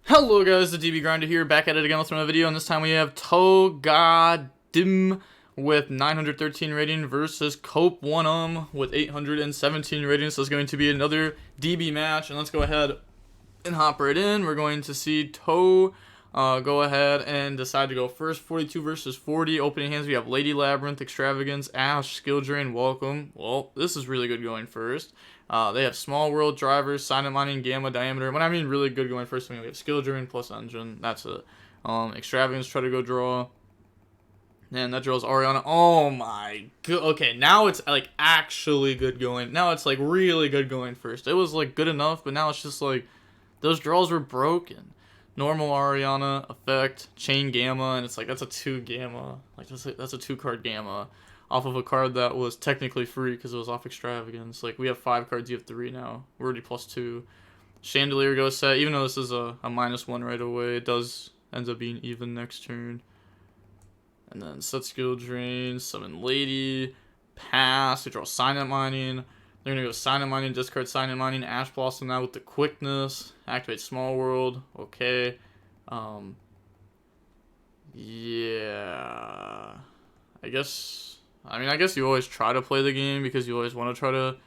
Hello guys, the DB Grinder here, back at it again with another video, and this time we have Togadim with 913 rating versus Cope 1 with 817 rating. So it's going to be another DB match, and let's go ahead and hop right in. We're going to see go ahead and decide to go first. 42 versus 40. Opening hands, we have Lady Labrynth, Extravagance, Ash, Skill Drain, Welcome. Well, this is really good going first. They have Small World, Drivers, Silent Mining, Gamma, Diameter. When I mean really good going first, I mean we have Skill Drain plus Engine. That's it. Extravagance, try to go draw. And that draws Ariana. Oh my god. Okay, now it's like actually good going. Now it's like really good going first. It was like good enough, but now it's just like those draws were broken. Normal Ariana, effect, chain Gamma, and it's like that's a 2 Gamma. Like that's a 2-card Gamma off of a card that was technically free because it was off Extravagance. Like we have 5 cards, you have 3 now. We're already +2. Chandelier goes set. Even though this is a -1 right away, it does ends up being even next turn. And then set Skill Drain, summon Lady, pass, we draw Silent Mining. They're going to go Silent Mining, discard Silent Mining, Ash Blossom now with the quickness, activate Small World, okay. Yeah, I guess you always try to play the game because you always want to try to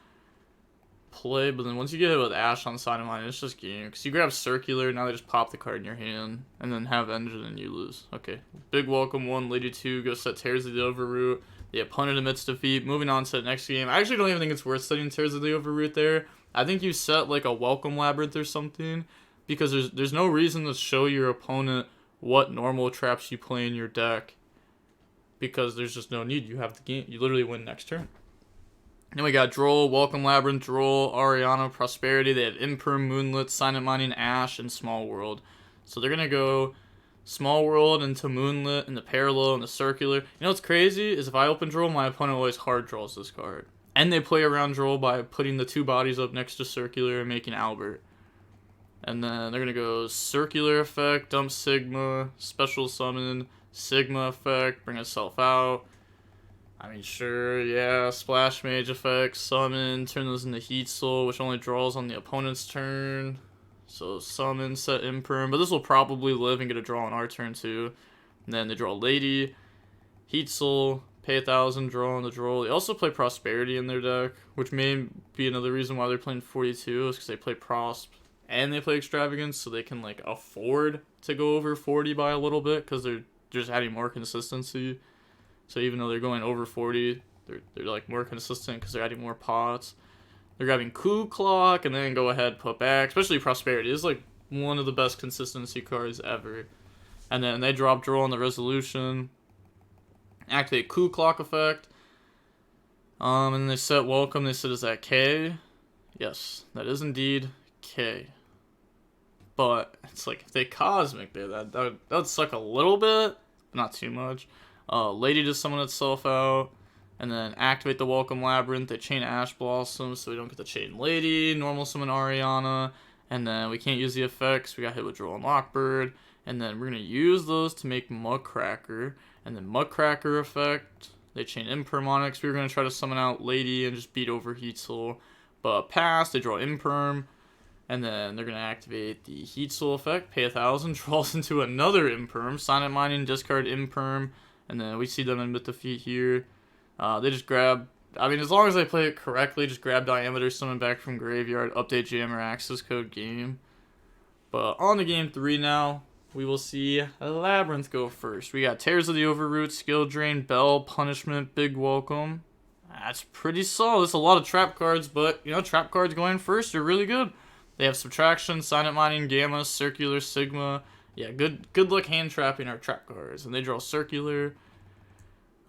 play, but then once you get hit with Ash on Silent Mining, it's just game. Because you grab Circular, now they just pop the card in your hand, and then have Engine, and you lose. Okay, Big Welcome 1, Lady 2, go set Tears of the Overroot. The opponent admits defeat. Moving on to the next game. I actually don't even think it's worth setting Tears of the Overroot there. I think you set like a Welcome Labrynth or something, because there's no reason to show your opponent what normal traps you play in your deck, because there's just no need. You have the game. You literally win next turn. Then we got Droll, Welcome Labrynth, Droll, Ariana, Prosperity. They have Imperm, Moonlit, Silent Mining, Ash, and Small World. So they're going to go Small World into Moonlit, and the Parallel, and the Circular. You know what's crazy is if I open Droll, my opponent always hard draws this card. And they play around Droll by putting the 2 bodies up next to Circular and making Albert. And then they're going to go Circular Effect, Dump Sigma, Special Summon, Sigma Effect, bring itself out. I mean, sure, yeah, Splash Mage Effect, Summon, turn those into Heat Soul, which only draws on the opponent's turn. So Summon, set Imperm, but this will probably live and get a draw on our turn too. And then they draw Lady, Heat Soul, pay 1,000, draw on the draw. They also play Prosperity in their deck, which may be another reason why they're playing 42, is because they play Prosp and they play Extravagance, so they can like afford to go over 40 by a little bit, because they're just adding more consistency. So even though they're going over 40, they're like more consistent because they're adding more pots. They're grabbing Coup Clock and then go ahead, put back. Especially Prosperity. This is like one of the best consistency cards ever. And then they drop Draw on the Resolution. Activate Coup Clock effect. And then they set Welcome. They said, is that K? Yes, that is indeed K. But it's like if they Cosmic there, that would suck a little bit, but not too much. Lady to summon itself out, and then activate the Welcome Labrynth. They chain Ash Blossom, so we don't get the chain Lady. Normal summon Ariana, and then we can't use the effects. We got hit with Droll and Lockbird, and then we're gonna use those to make Muckracker, and then Muckracker effect. They chain Impermonix. We were gonna try to summon out Lady and just beat over Heat Soul, but pass. They draw Imperm. And then they're going to activate the Heat Soul effect, pay 1,000, draws into another Imperm, Silent Mining, discard Imperm, and then we see them admit defeat here. They just grab, I mean, as long as they play it correctly, just grab Diameter, summon back from Graveyard, update Jammer access code game. But on to game 3 now, we will see Labrynth go first. We got Tears of the Overroot, Skill Drain, Bell, Punishment, Big Welcome. That's pretty solid. It's a lot of trap cards, but, you know, trap cards going first are really good. They have Subtraction, Silent Mining, Gamma, Circular, Sigma. Yeah, good luck hand trapping our trap cards. And they draw Circular.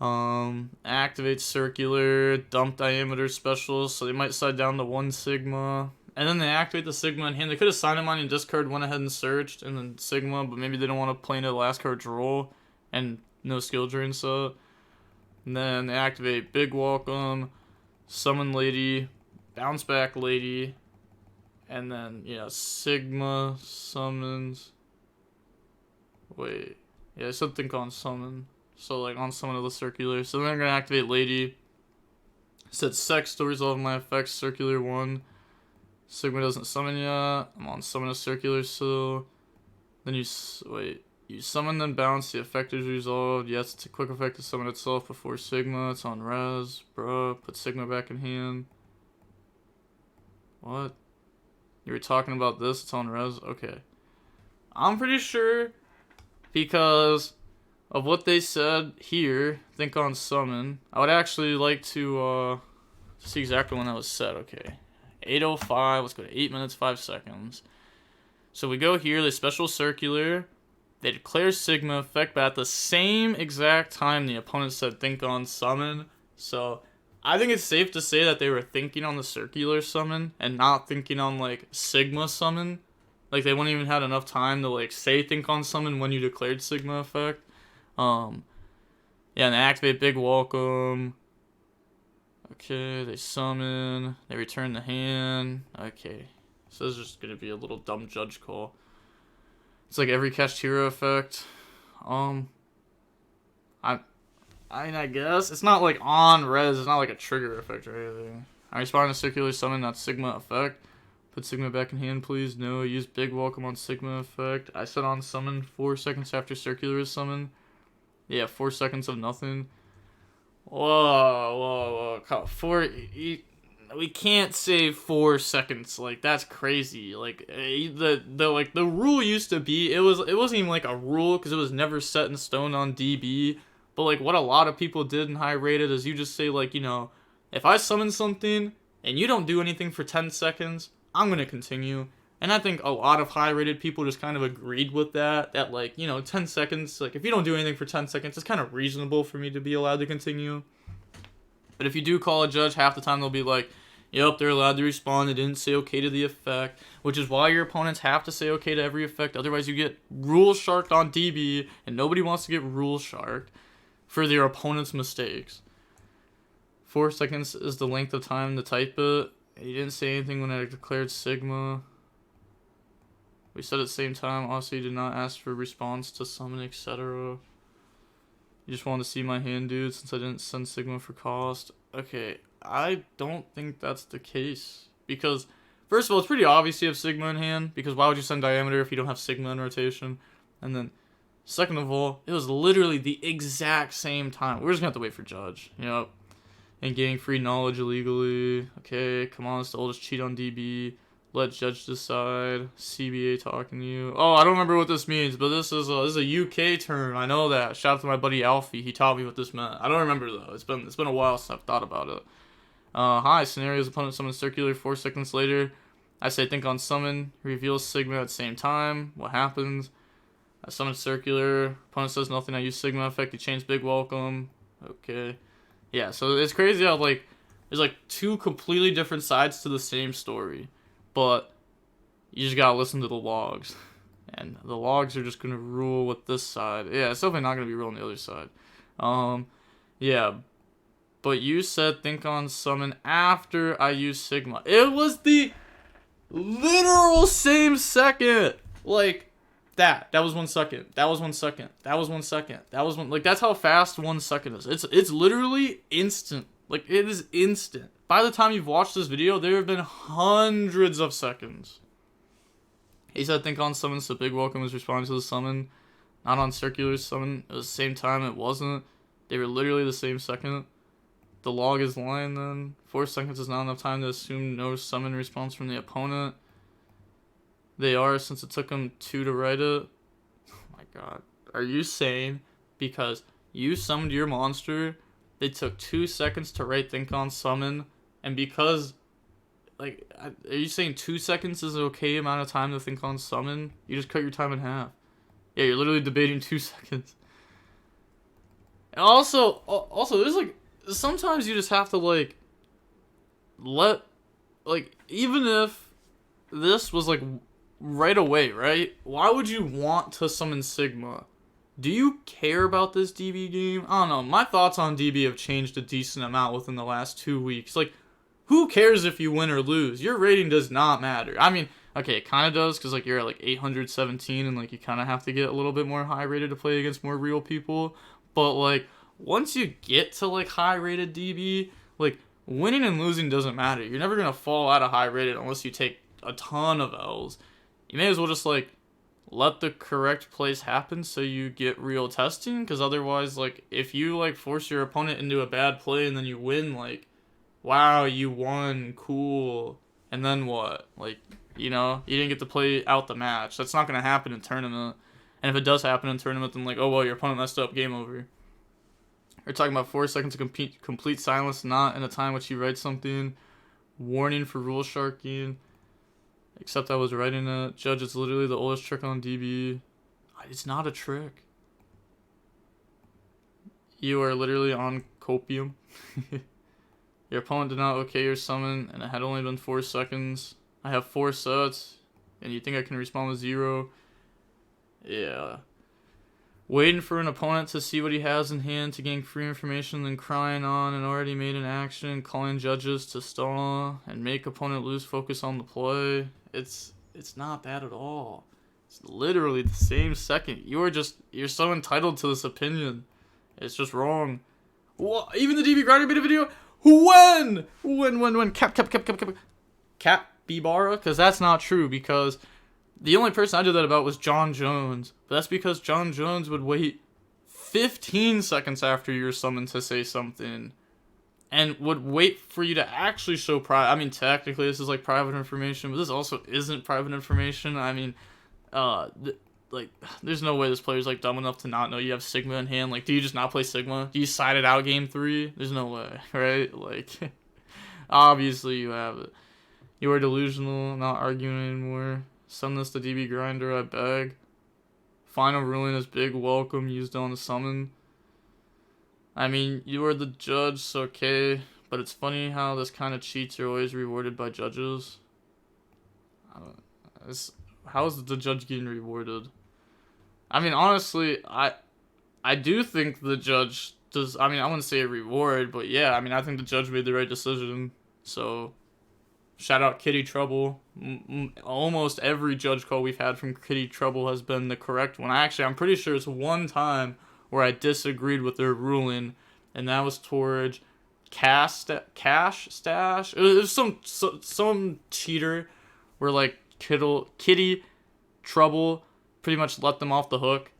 Activate Circular, dump Diameter Specials, so they might side down to 1 Sigma. And then they activate the Sigma in hand. They could have Silent Mining, discard, went ahead and searched, and then Sigma, but maybe they don't want to play into the last card draw and no Skill Drain set. And then they activate Big Welcome, Summon Lady, Bounce Back Lady. And then, yeah, Sigma summons. Wait. Yeah, something on summon. So, like, on summon of the Circular. So then I'm going to activate Lady. Set Sex to resolve my effects. Circular 1. Sigma doesn't summon yet. I'm on summon a Circular, so Then wait. You summon then bounce. The effect is resolved. Yes, it's a quick effect to summon itself before Sigma. It's on res. Bruh. Put Sigma back in hand. What? You were talking about this? It's on res? Okay. I'm pretty sure because of what they said here, think on summon. I would actually like to see exactly when that was set. Okay. 8:05. Let's go to 8 minutes, 5 seconds. So we go here, the special circular. They declare Sigma effect, but at the same exact time the opponent said think on summon. So I think it's safe to say that they were thinking on the circular summon and not thinking on like Sigma summon. Like they wouldn't even had enough time to like say think on summon when you declared Sigma effect. Yeah, and they activate big welcome. Okay, they summon. They return the hand. Okay. So this is just gonna be a little dumb judge call. It's like every cast hero effect. I guess it's not like on res. It's not like a trigger effect or anything. I respond to circular summon. That's Sigma effect. Put Sigma back in hand, please. No. Use big welcome on Sigma effect. I set on summon 4 seconds after circular is summoned. Yeah, 4 seconds of nothing. Whoa. We can't say 4 seconds. Like that's crazy. Like the rule used to be it wasn't even like a rule because it was never set in stone on DB. But like what a lot of people did in high rated is you just say like, you know, if I summon something and you don't do anything for 10 seconds, I'm gonna continue. And I think a lot of high rated people just kind of agreed with that. That like, you know, 10 seconds, like if you don't do anything for 10 seconds, it's kind of reasonable for me to be allowed to continue. But if you do call a judge, half the time they'll be like, yep, they're allowed to respond. They didn't say okay to the effect, which is why your opponents have to say okay to every effect. Otherwise, you get rule sharked on DB, and nobody wants to get rule sharked for their opponent's mistakes. 4 seconds is the length of time to type it. He didn't say anything when I declared Sigma. We said at the same time, also you did not ask for response to summon, etc. You just wanted to see my hand, dude, since I didn't send Sigma for cost. Okay, I don't think that's the case. Because, first of all, it's pretty obvious you have Sigma in hand. Because why would you send Diameter if you don't have Sigma in rotation? And then, second of all, it was literally the exact same time. We're just going to have to wait for Judge. Yep. And getting free knowledge illegally. Okay, come on, let's all just cheat on DB. Let Judge decide. CBA talking to you. Oh, I don't remember what this means, but this is a UK term. I know that. Shout out to my buddy Alfie. He taught me what this meant. I don't remember though. It's been a while since I've thought about it. Hi. Scenarios. Opponent summons circular. 4 seconds later, I say think on summon. Reveals Sigma at the same time. What happens? I summon circular. Opponent says nothing. I use Sigma effect. You change big welcome. Okay. Yeah. So it's crazy how like there's like 2 completely different sides to the same story. But you just gotta listen to the logs. And the logs are just gonna rule with this side. Yeah, it's definitely not gonna be ruling the other side. Yeah. But you said think on summon after I use Sigma. It was the literal same second. Like that. That was 1 second. That was 1 second. That was 1 second. That was one. Like that's how fast 1 second is. It's literally instant. Like it is instant. By the time you've watched this video, there have been hundreds of seconds. He said think on summon, so big welcome was responding to the summon. Not on circular summon. At the same time, it wasn't. They were literally the same second. The log is lying then. 4 seconds is not enough time to assume no summon response from the opponent. They are, since it took them 2 to write it. Oh my god. Are you saying because you summoned your monster, they took 2 seconds to write think on summon, and because, like, are you saying 2 seconds is an okay amount of time to think on summon? You just cut your time in half. Yeah, you're literally debating 2 seconds. And also, there's, like, sometimes you just have to, like, even if this was, like, right away, right? Why would you want to summon Sigma? Do you care about this DB game? I don't know. My thoughts on DB have changed a decent amount within the last 2 weeks. Like, who cares if you win or lose? Your rating does not matter. I mean, okay, it kind of does because, like, you're at, like, 817 and, like, you kind of have to get a little bit more high-rated to play against more real people. But, like, once you get to, like, high-rated DB, like, winning and losing doesn't matter. You're never going to fall out of high-rated unless you take a ton of L's. You may as well just, like, let the correct plays happen so you get real testing, because otherwise, like, if you, like, force your opponent into a bad play and then you win, like, wow, you won, cool, and then what? Like, you know, you didn't get to play out the match. That's not going to happen in tournament. And if it does happen in tournament, then, like, oh, well, your opponent messed up, game over. We're talking about 4 seconds of complete silence, not in a time which you write something. Warning for rule sharking. Except I was writing it. Judge, it's literally the oldest trick on DB. It's not a trick. You are literally on copium. Your opponent did not okay your summon, and it had only been 4 seconds. I have 4 sets, and you think I can respond with 0? Yeah. Waiting for an opponent to see what he has in hand to gain free information, then crying on and already made an action, calling judges to stall and make opponent lose focus on the play. It's not that at all. It's literally the same second. You're so entitled to this opinion. It's just wrong. Well, even the DB Grinder made a video. When? Capybara? Because that's not true, because the only person I did that about was John Jones. But that's because John Jones would wait 15 seconds after your summon to say something. And would wait for you to actually show private. I mean, technically, this is like private information, but this also isn't private information. I mean, like, there's no way this player's like dumb enough to not know you have Sigma in hand. Like, do you just not play Sigma? Do you side it out game 3? There's no way, right? Like, obviously you have it. You are delusional, not arguing anymore. Send this to DB Grinder, I beg. Final ruling is big welcome used on the summon. I mean, you are the judge, so okay, but it's funny how this kind of cheats are always rewarded by judges. How is the judge getting rewarded? I mean, honestly, I do think the judge does. I mean, I wouldn't say a reward, but yeah, I mean, I think the judge made the right decision. So, shout out Kitty Trouble. Almost every judge call we've had from Kitty Trouble has been the correct one. I'm pretty sure it's one time where I disagreed with their ruling, and that was towards cash stash. It was some cheater where, like, Kitty Trouble pretty much let them off the hook.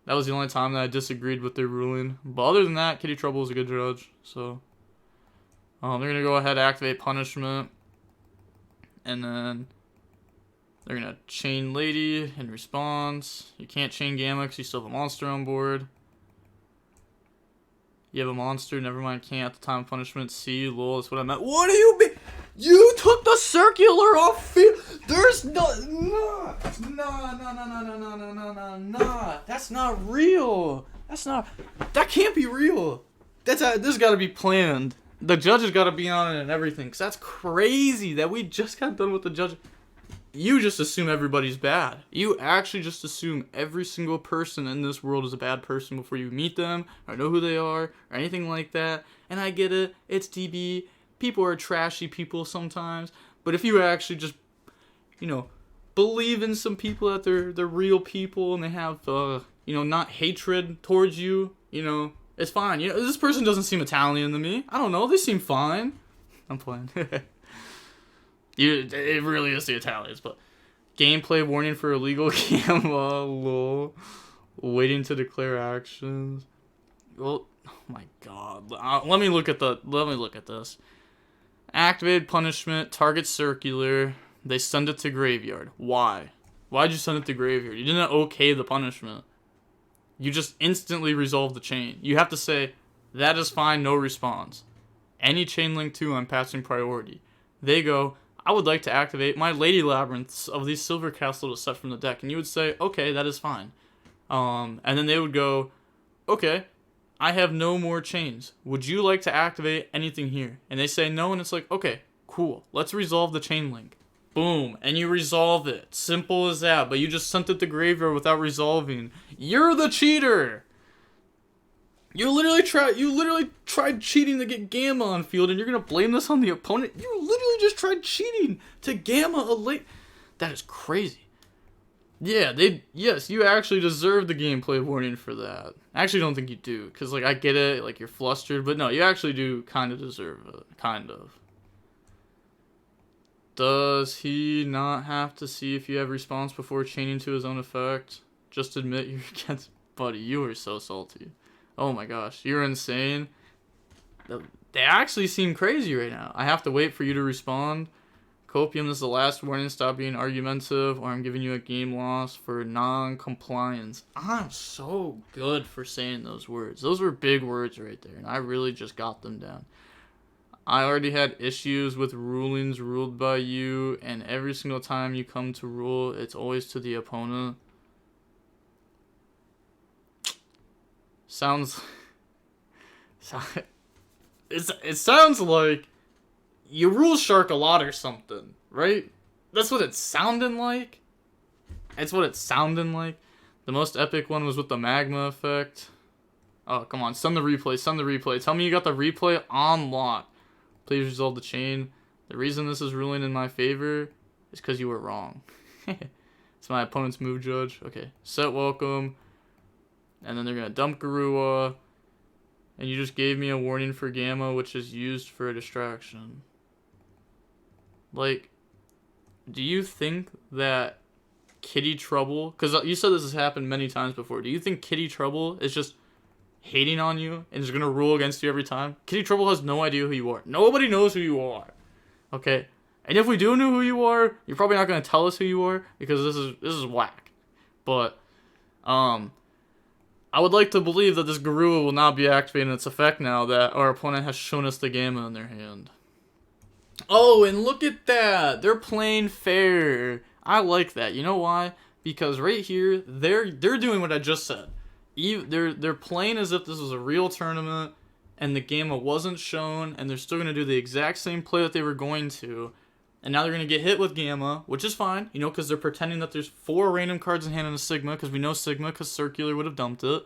That was the only time that I disagreed with their ruling. But other than that, Kitty Trouble is a good judge. So they're gonna go ahead and activate punishment, and then they're gonna chain Lady in response. You can't chain Gamma because you still have a monster on board. You have a monster, never mind, can't at the time of punishment. See, lol, that's what I meant. What do you mean? You took the circular off field. There's no. Nah. That's not real. That can't be real. This gotta be planned. The judge has gotta be on it and everything. Because that's crazy that we just got done with the judge. You just assume everybody's bad. You actually just assume every single person in this world is a bad person before you meet them, or know who they are, or anything like that. And I get it. It's DB. People are trashy people sometimes. But if you actually just, believe in some people that they're real people and they have, not hatred towards you, it's fine. This person doesn't seem Italian to me. I don't know. They seem fine. I'm playing. It really is the Italians, but gameplay warning for illegal gamma, lol. Waiting to declare actions. Well, oh my god. Let me look at this. Activated punishment, target circular. They send it to graveyard. Why? Why'd you send it to graveyard? You didn't okay the punishment. You just instantly resolve the chain. You have to say, that is fine, no response. Any chain link 2, I'm passing priority. They go, I would like to activate my Lady Labrynths of these Silver Castle to set from the deck. And you would say, okay, that is fine. And then they would go, okay, I have no more chains. Would you like to activate anything here? And they say no, and it's like, okay, cool. Let's resolve the chain link. Boom. And you resolve it. Simple as that. But you just sent it to graveyard without resolving. You're the cheater! You literally tried cheating to get Gamma on field, and you're gonna blame this on the opponent? You literally just tried cheating to Gamma a late. That is crazy. Yeah, yes, you actually deserve the gameplay warning for that. I actually don't think you do, because, I get it, you're flustered, but no, you actually do kind of deserve it. Kind of. Does he not have to see if you have response before chaining to his own effect? Just admit you're against... Buddy, you are so salty. Oh my gosh, you're insane. They actually seem crazy right now. I have to wait for you to respond. Copium, this is the last warning. Stop being argumentative or I'm giving you a game loss for non-compliance. I'm so good for saying those words. Those were big words right there, and I really just got them down. I already had issues with rulings ruled by you, and every single time you come to rule, it's always to the opponent. Sounds... It sounds like you rule Shark a lot or something, right? That's what it's sounding like. It's what it's sounding like. The most epic one was with the magma effect. Oh, come on. Send the replay. Send the replay. Tell me you got the replay on lock. Please resolve the chain. The reason this is ruling in my favor is because you were wrong. It's my opponent's move judge. Okay. Set welcome. And then they're going to dump YuGiOh. And you just gave me a warning for Gamma, which is used for a distraction. Like, do you think that Kitty Trouble... Because you said this has happened many times before. Do you think Kitty Trouble is just hating on you and is going to rule against you every time? Kitty Trouble has no idea who you are. Nobody knows who you are. Okay? And if we do know who you are, you're probably not going to tell us who you are because this is whack. But, I would like to believe that this YuGiOh will not be activating its effect now that our opponent has shown us the Gamma in their hand. Oh, and look at that! They're playing fair. I like that. You know why? Because right here, they're doing what I just said. They're playing as if this was a real tournament, and the Gamma wasn't shown, and they're still going to do the exact same play that they were going to. And now they're going to get hit with Gamma, which is fine, you know, because they're pretending that there's 4 random cards in hand and a Sigma, because we know Sigma, because Circular would have dumped it.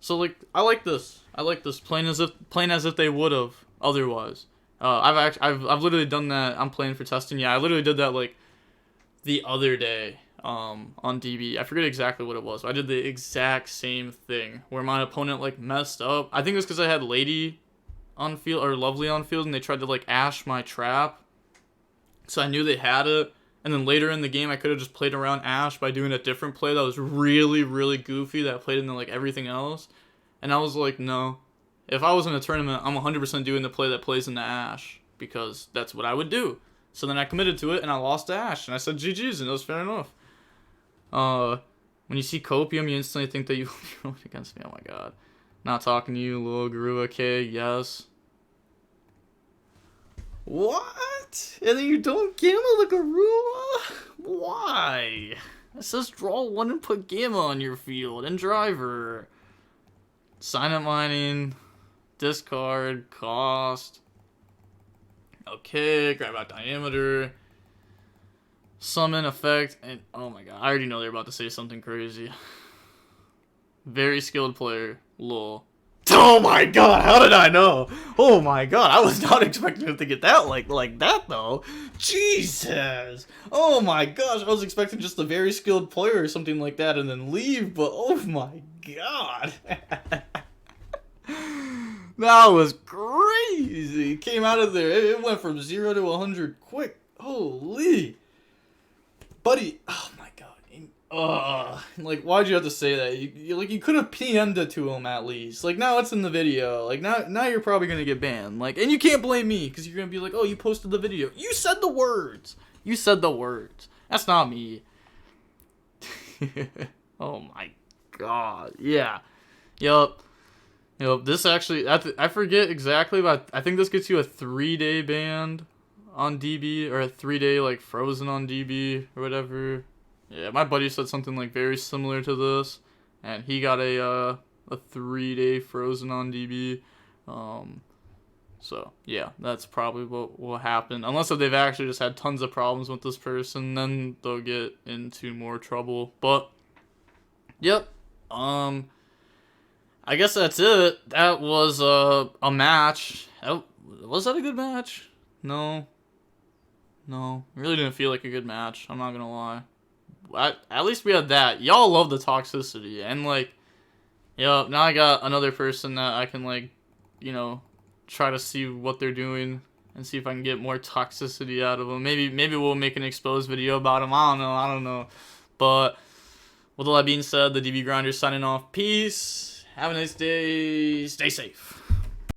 So, like, I like this. I like this, playing as if they would have otherwise. I've literally done that. I'm playing for testing. Yeah, I literally did that, like, the other day on DB. I forget exactly what it was, but I did the exact same thing, where my opponent, like, messed up. I think it was because I had Lady on field, or Lovely on field, and they tried to, like, ash my trap. So I knew they had it, and then later in the game I could have just played around Ash by doing a different play that was really, really goofy that played into like everything else. And I was like, no. If I was in a tournament, I'm 100% doing the play that plays into Ash, because that's what I would do. So then I committed to it, and I lost to Ash, and I said GG's, and it was fair enough. When you see Copium, you instantly think that you will be rolling against me. Oh my god. Not talking to you, little YuGiOh, okay, yes. What? And then you don't Gamma the YuGiOh? Why? It says draw 1 and put Gamma on your field and driver. Silent mining, discard, cost. Okay, grab out diameter. Summon effect, and oh my god, I already know they're about to say something crazy. Very skilled player, lol. Oh my god, how did I know? Oh my god, I was not expecting him to get that like that though. Jesus. Oh my gosh, I was expecting just a very skilled player or something like that and then leave, but oh my god. That was crazy. Came out of there. It went from 0 to 100 quick. Holy. Buddy, oh my god. Like, why'd you have to say that? You could have PM'd it to him at least. Like, now it's in the video. Like, now you're probably gonna get banned. Like, and you can't blame me, because you're gonna be like, oh, you posted the video. You said the words. You said the words. That's not me. Oh my god. Yeah. Yup. This actually, I forget exactly, but I think this gets you a 3-day ban on DB, or a 3-day, like, frozen on DB, or whatever. Yeah, my buddy said something like very similar to this, and he got a 3-day frozen on DB. So yeah, that's probably what will happen. Unless if they've actually just had tons of problems with this person, then they'll get into more trouble. But yep, I guess that's it. That was a match. Was that a good match? No, it really didn't feel like a good match. I'm not gonna lie. At least we had that. Y'all love the toxicity. And, like, yeah, now I got another person that I can, like, you know, try to see what they're doing and see if I can get more toxicity out of him. Maybe we'll make an exposed video about him. I don't know. But with all that being said, the DB Grinder signing off. Peace. Have a nice day. Stay safe.